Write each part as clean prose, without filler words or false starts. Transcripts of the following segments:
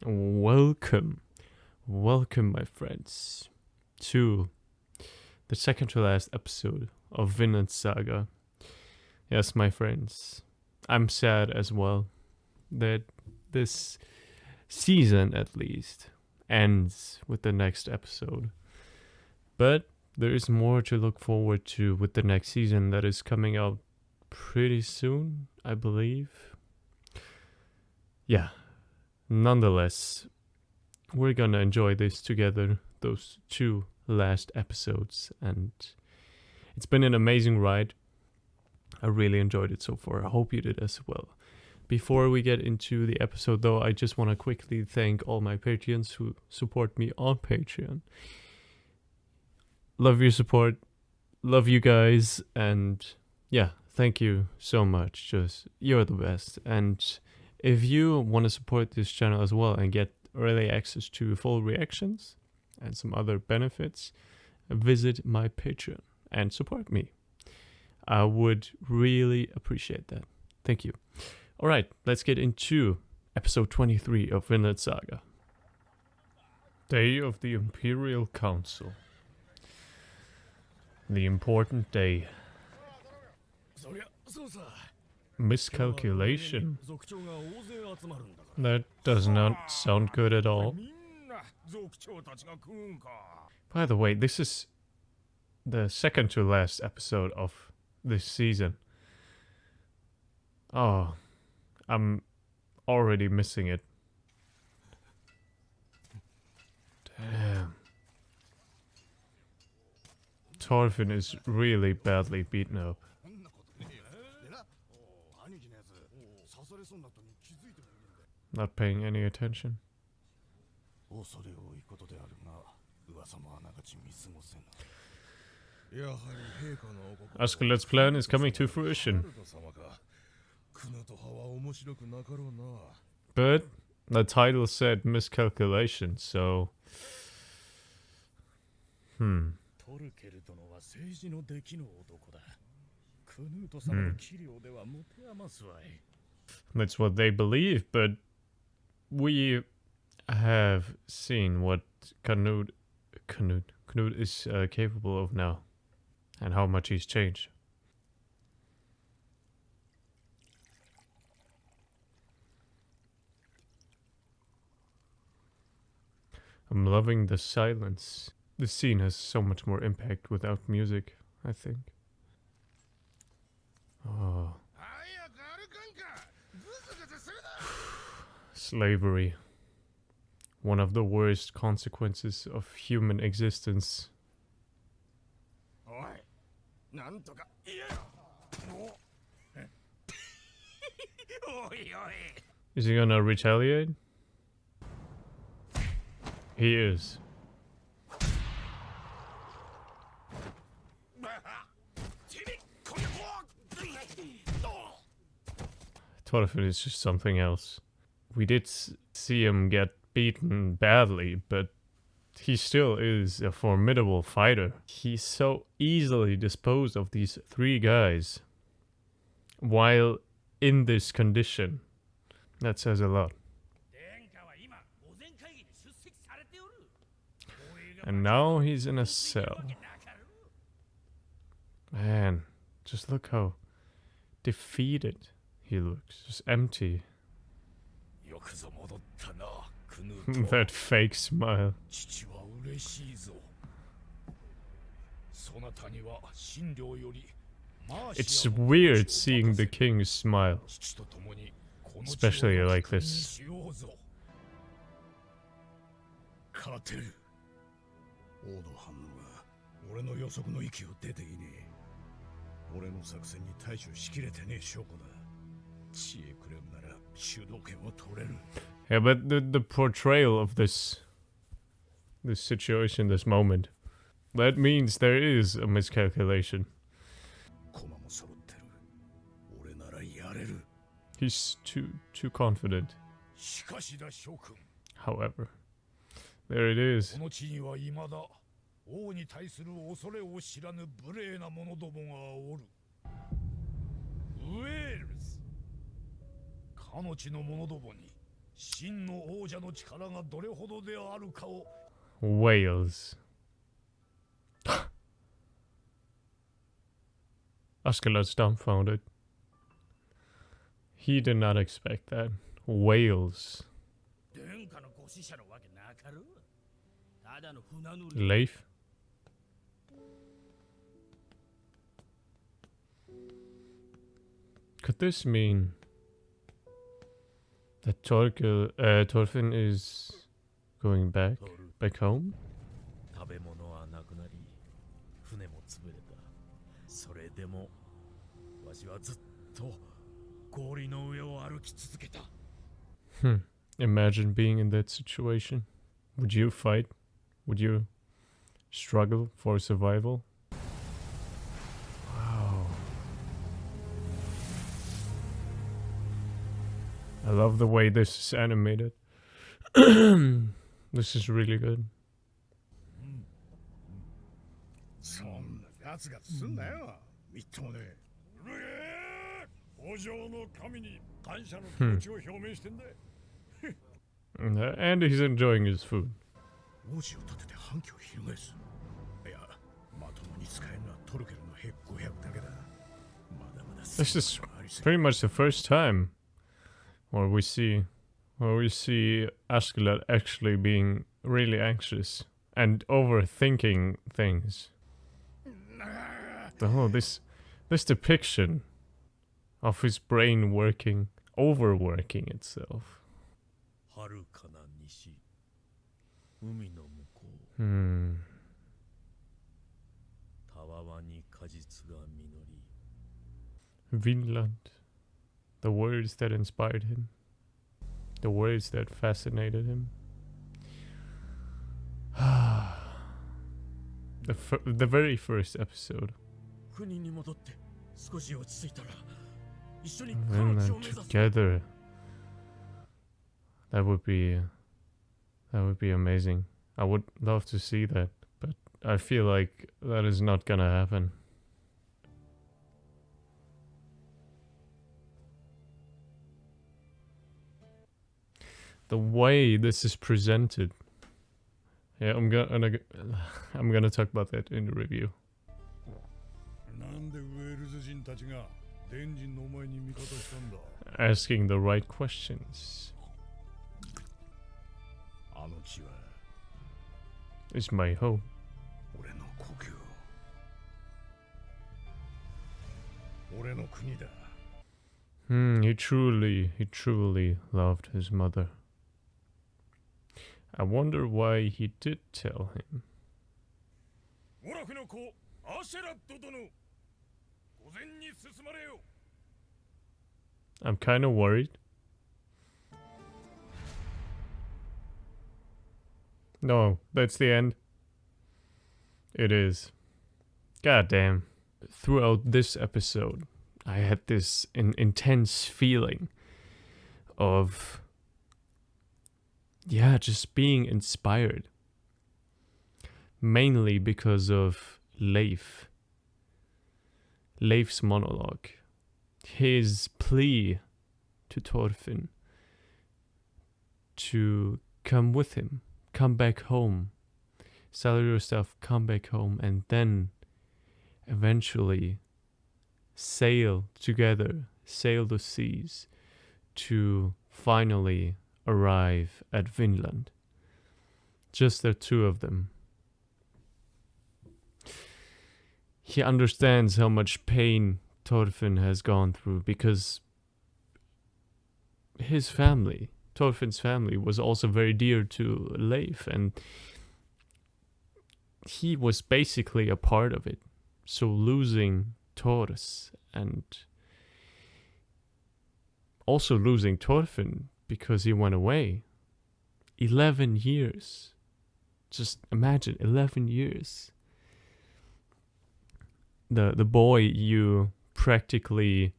Welcome, welcome, my friends, to the second to last episode of Vinland Saga. Yes, my friends, I'm sad as well that this season, at least, ends with the next episode. But there is more to look forward to with the next season that is coming out pretty soon, I believe. Yeah, nonetheless, we're gonna enjoy this together, those two last episodes, and it's been an amazing ride. I really enjoyed it so far. I hope you did as well. Before we get into the episode, though, I just want to quickly thank all my Patreons who support me on Patreon. Love your support, love you guys, and yeah, thank you so much. Just, you're the best. And if you want to support this channel as well and get early access to full reactions and some other benefits, visit my Patreon and support me. I would really appreciate that. Thank you. All right, let's get into episode 23 of Vinland Saga. Day of the Imperial Council. The important day. Miscalculation. That does not sound good at all. By the way, this is the second to last episode of this season. Oh, I'm already missing it. Damn. Thorfinn is really badly beaten up. Not paying any attention. Askeladd's plan is coming to fruition. But the title said miscalculation, so... That's what they believe, but we have seen what Knut is capable of now, and how much he's changed. I'm loving the silence. This scene has so much more impact without music, I think. Oh. Slavery. One of the worst consequences of human existence. Is he gonna retaliate? He is. Thorfinn is just something else. We did see him get beaten badly, but he still is a formidable fighter. He's so easily disposed of these three guys while in this condition. That says a lot. And now he's in a cell. Man, just look how defeated he looks. Just empty. That fake smile. It's weird seeing the king smile. Especially like this. Yeah, but the portrayal of this situation, this moment, that means there is a miscalculation. He's too confident. However, there it is. Whales. Askeladd's dumbfounded. He did not expect that. Whales. Leif? Could this mean that Thorfinn is going back home? Imagine being in that situation. Would you fight? Would you struggle for survival? Wow. I love the way this is animated. This is really good. And he's enjoying his food. This is pretty much the first time where we see Askeladd actually being really anxious and overthinking things. This depiction of his brain overworking itself. Vinland. The words that inspired him. The words that fascinated him. The very first episode. Vinland together. That would be amazing. I would love to see that, but I feel like that is not gonna happen. The way this is presented. Yeah, I'm gonna talk about that in the review. Asking the right questions. It's my home. He truly loved his mother. I wonder why he did tell him. I'm kind of worried. No, that's the end. It is. God damn. Throughout this episode, I had this intense feeling of, just being inspired. Mainly because of Leif's monologue. His plea to Thorfinn to come with him, come back home, sell your stuff, come back home, and then eventually sail together, sail the seas to finally arrive at Vinland. Just the two of them. He understands how much pain Thorfinn has gone through because his family, Thorfinn's family, was also very dear to Leif, and he was basically a part of it. So losing Thors and also losing Thorfinn because he went away. 11 years. Just imagine, 11 years. The boy you practically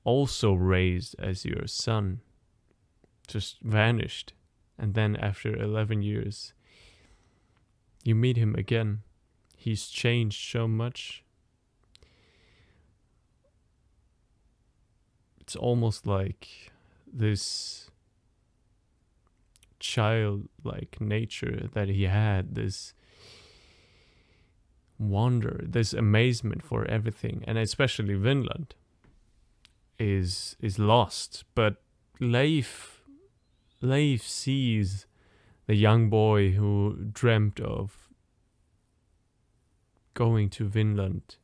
also raised as your son just vanished. And then after 11 years, you meet him again. He's changed so much. It's almost like this childlike nature that he had, this wonder, this amazement for everything, and especially Vinland, is lost. But Leif sees the young boy who dreamt of going to Vinland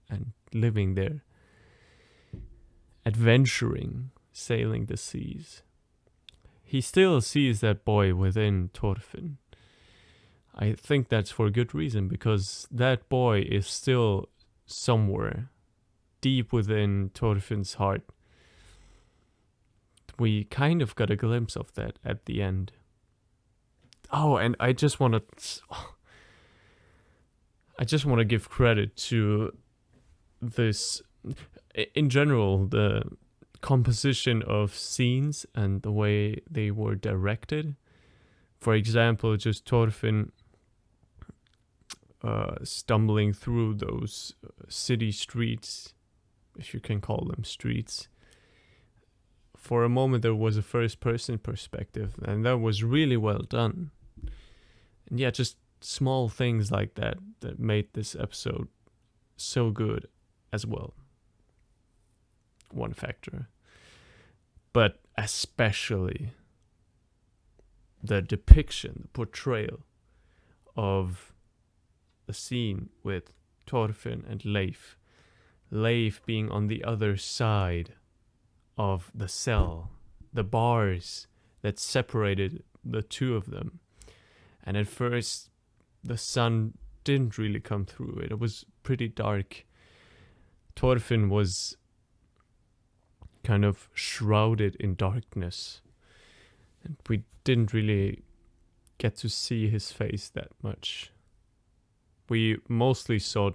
and living there, adventuring, sailing the seas. He still sees that boy within Thorfinn. I think that's for good reason, because that boy is still somewhere deep within Thorfinn's heart. We kind of got a glimpse of that at the end. Oh, and I just want to give credit to this, in general, the composition of scenes and the way they were directed. For example, just Thorfinn stumbling through those city streets, if you can call them streets. For a moment there was a first person perspective, and that was really well done. And yeah, just small things like that made this episode so good as well. One factor. But especially the depiction, the portrayal of the scene with Thorfinn and Leif. Leif being on the other side of the cell, the bars that separated the two of them. And at first, the sun didn't really come through it. It was pretty dark. Thorfinn was kind of shrouded in darkness. And we didn't really get to see his face that much. We mostly saw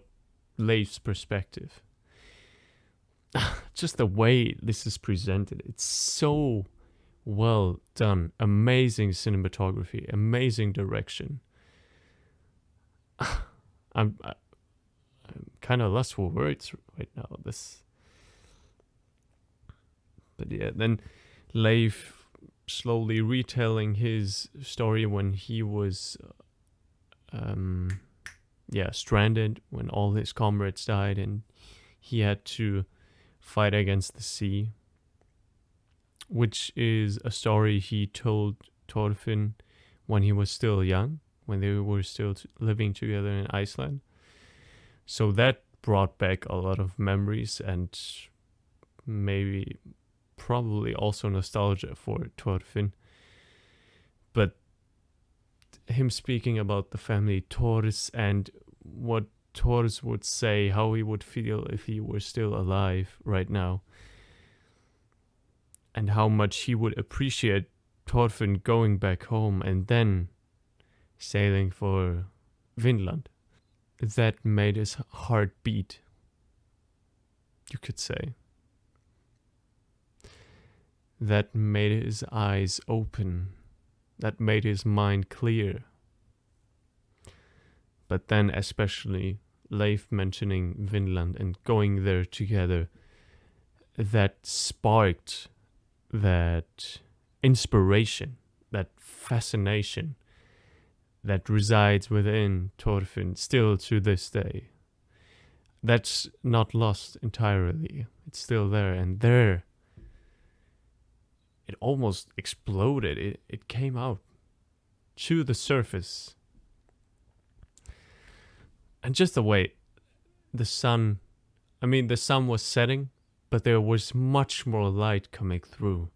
Leif's perspective. Just the way this is presented, it's so well done. Amazing cinematography, amazing direction. I'm kind of lost for words right now. But yeah, then Leif slowly retelling his story when he was stranded, when all his comrades died and he had to fight against the sea, which is a story he told Thorfinn when he was still young, when they were still living together in Iceland. So that brought back a lot of memories and probably also nostalgia for Thorfinn. But him speaking about the family Thors and what Thors would say, how he would feel if he were still alive right now, and how much he would appreciate Thorfinn going back home and then sailing for Vinland. That made his heart beat, you could say. That made his eyes open. That made his mind clear. But then especially Leif mentioning Vinland and going there together, that sparked that inspiration, that fascination that resides within Thorfinn still to this day. That's not lost entirely. It's still there, and there it almost exploded. It came out to the surface. And just the way the sun was setting, but there was much more light coming through.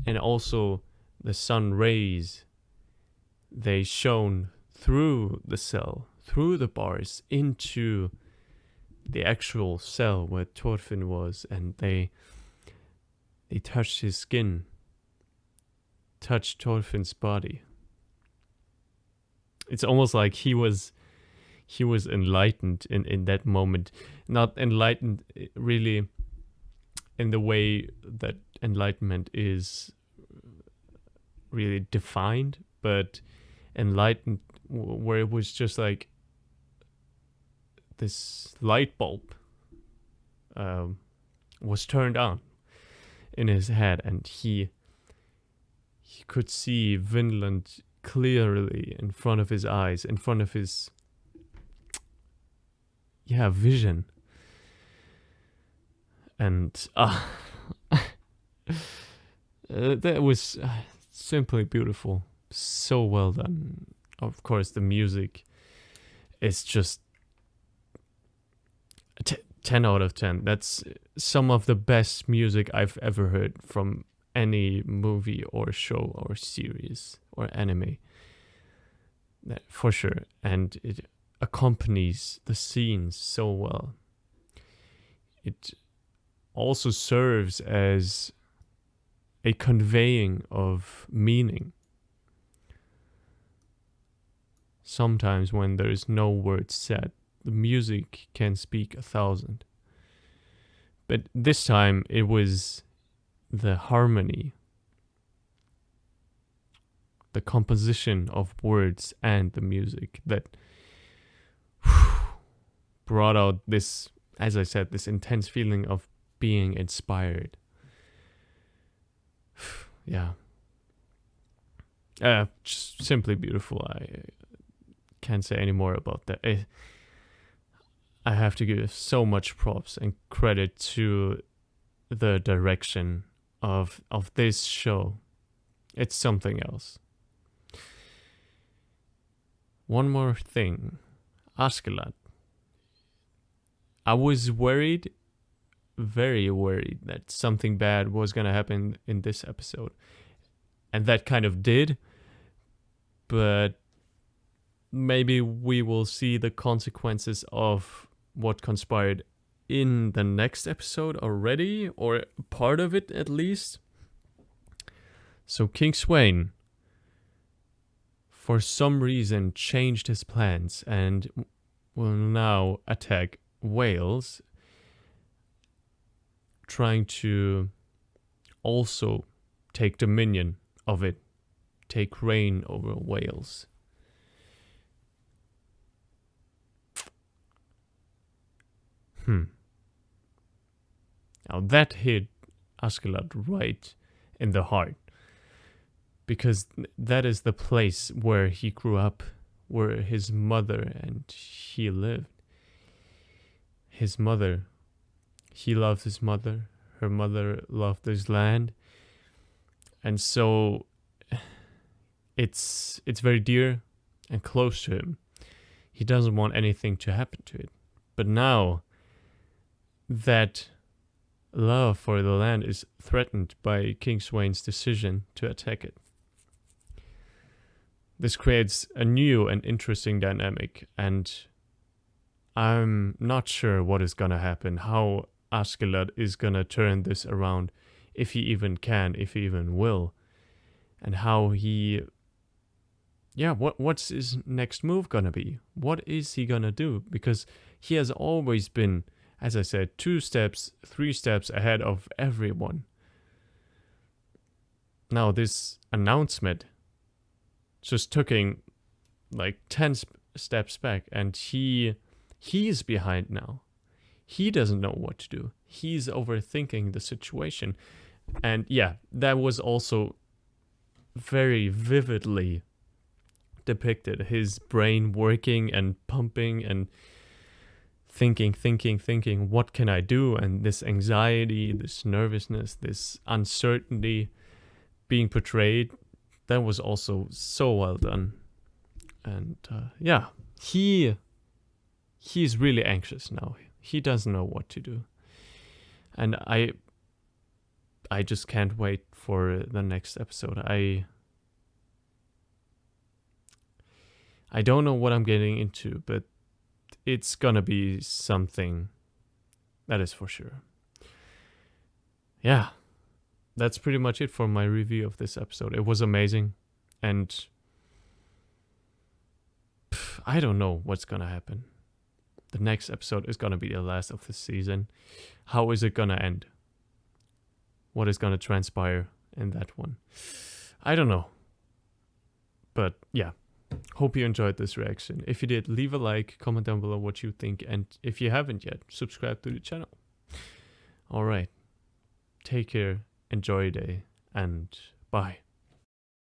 And also the sun rays, they shone through the cell, through the bars, into the actual cell where Thorfinn was, and they touched his skin, touched Thorfinn's body. It's almost like he was enlightened in that moment. Not enlightened really in the way that enlightenment is really defined, but enlightened where it was just like this light bulb was turned on in his head, and he he could see Vinland clearly in front of his eyes, in front of his vision. And that was simply beautiful. So well done. Of course, the music is just 10 out of 10. That's some of the best music I've ever heard from any movie or show or series or anime. For sure. And it accompanies the scenes so well. It also serves as a conveying of meaning. Sometimes when there is no word said, the music can speak 1,000. But this time it was the harmony, the composition of words and the music that brought out this, as I said, this intense feeling of being inspired. Yeah. Just simply beautiful. I can't say any more about that. I have to give so much props and credit to the direction of this show. It's something else. One more thing. Askeladd. I was worried, very worried, that something bad was going to happen in this episode. And that kind of did. But maybe we will see the consequences of what conspired in the next episode already, or part of it at least. So King Sweyn, for some reason, changed his plans and will now attack Wales, trying to also take dominion of it, take reign over Wales. Now that hit Askeladd right in the heart, because that is the place where he grew up, where his mother and he lived. His mother, he loved his mother, her mother loved his land, and so it's very dear and close to him. He doesn't want anything to happen to it. But now that love for the land is threatened by King Sweyn's decision to attack it. This creates a new and interesting dynamic, and I'm not sure what is gonna happen, how Askeladd is gonna turn this around, if he even can, if he even will, and how he... what's his next move gonna be? What is he gonna do? Because he has always been, as I said, 2 steps, 3 steps ahead of everyone. Now this announcement just took him like 10 steps back, and he's behind now. He doesn't know what to do. He's overthinking the situation. And yeah, that was also very vividly depicted. His brain working and pumping and thinking, what can I do? And this anxiety, this nervousness, this uncertainty being portrayed, that was also so well done. And he's really anxious now. He doesn't know what to do. And I just can't wait for the next episode. I don't know what I'm getting into, but it's gonna be something, that is for sure. Yeah, that's pretty much it for my review of this episode. It was amazing, and I don't know what's gonna happen. The next episode is gonna be the last of the season. How is it gonna end? What is gonna transpire in that one? I don't know. But yeah, hope you enjoyed this reaction. If you did, leave a like, comment down below what you think, and if you haven't yet, subscribe to the channel. Alright, take care, enjoy your day, and bye.